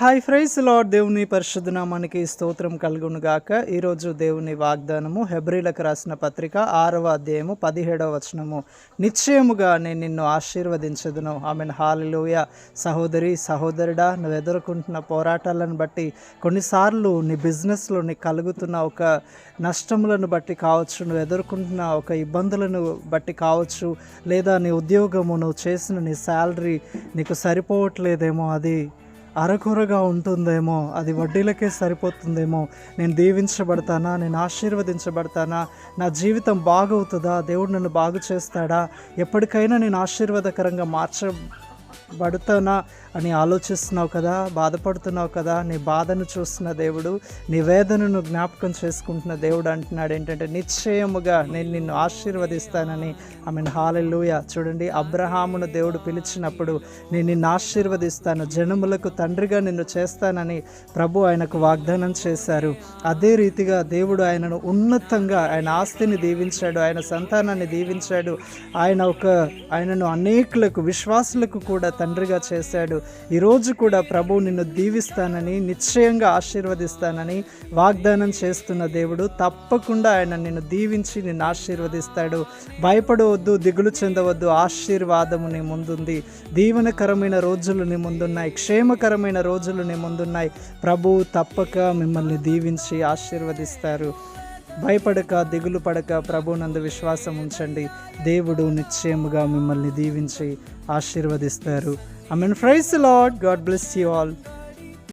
Hi praise lord. దేవుని పరిశుద్ధ నామానికి స్తోత్రం కలుగును గాక. ఈరోజు దేవుని వాగ్దానము హెబ్రీలకు రాసిన పత్రిక 6వ అధ్యాయము 17వ వచనము. నిశ్చయముగా నేను నిన్ను ఆశీర్వదించదును. ఆమెన్. హల్లెలూయా. సహోదరి సహోదరుడా, నువ్వు ఎదుర్కొంటున్న పోరాటాలను బట్టి, కొన్నిసార్లు నీ బిజినెస్లో నీకు కలుగుతున్న ఒక నష్టములను బట్టి కావచ్చు, నువ్వు ఎదుర్కొంటున్న ఒక ఇబ్బందులను బట్టి కావచ్చు, లేదా నీ ఉద్యోగము, నువ్వు చేసిన నీ శాలరీ నీకు సరిపోవట్లేదేమో, అది అరకొరగా ఉంటుందేమో, అది వడ్డీలకే సరిపోతుందేమో, నేను దీవించబడతానా, నేను ఆశీర్వదించబడతానా, నా జీవితం బాగవుతుందా, దేవుడు నన్ను బాగు చేస్తాడా, ఎప్పటికైనా నేను ఆశీర్వాదకరంగా మార్చబడతానా అని ఆలోచిస్తున్నావు కదా, బాధపడుతున్నావు కదా. నీ బాధను చూస్తున్న దేవుడు, నీ వేదనను జ్ఞాపకం చేసుకుంటున్న దేవుడు అంటున్నాడు ఏంటంటే, నిశ్చయముగా నేను నిన్ను ఆశీర్వదిస్తానని. ఆమెన్. హల్లెలూయా. చూడండి, అబ్రహామును దేవుడు పిలిచినప్పుడు నేను నిన్ను ఆశీర్వదిస్తాను, జనములకు తండ్రిగా నిన్ను చేస్తానని ప్రభు ఆయనకు వాగ్దానం చేశారు. అదే రీతిగా దేవుడు ఆయనను ఉన్నతంగా, ఆయన ఆస్తిని దీవించాడు, ఆయన సంతానాన్ని దీవించాడు, ఆయనను అనేకులకు, విశ్వాసులకు కూడా తండ్రిగా చేశాడు. ఈరోజు కూడా ప్రభు నిన్ను దీవిస్తానని, నిశ్చయంగా ఆశీర్వదిస్తానని వాగ్దానం చేస్తున్న దేవుడు. తప్పకుండా ఆయన నిన్ను దీవించి నిన్ను ఆశీర్వదిస్తాడు. భయపడవద్దు, దిగులు చెందవద్దు. ఆశీర్వాదము నీ ముందుంది. దీవెనకరమైన రోజులు నీ ముందున్నాయి, క్షేమకరమైన రోజులు నీ ముందున్నాయి. ప్రభు తప్పక మిమ్మల్ని దీవించి ఆశీర్వదిస్తారు. భయపడక, దిగులు పడక, ప్రభునందు విశ్వాసం ఉంచండి. దేవుడు నిశ్చయముగా మిమ్మల్ని దీవించి ఆశీర్వదిస్తారు. ఆమేన్. Praise the Lord. God bless you all.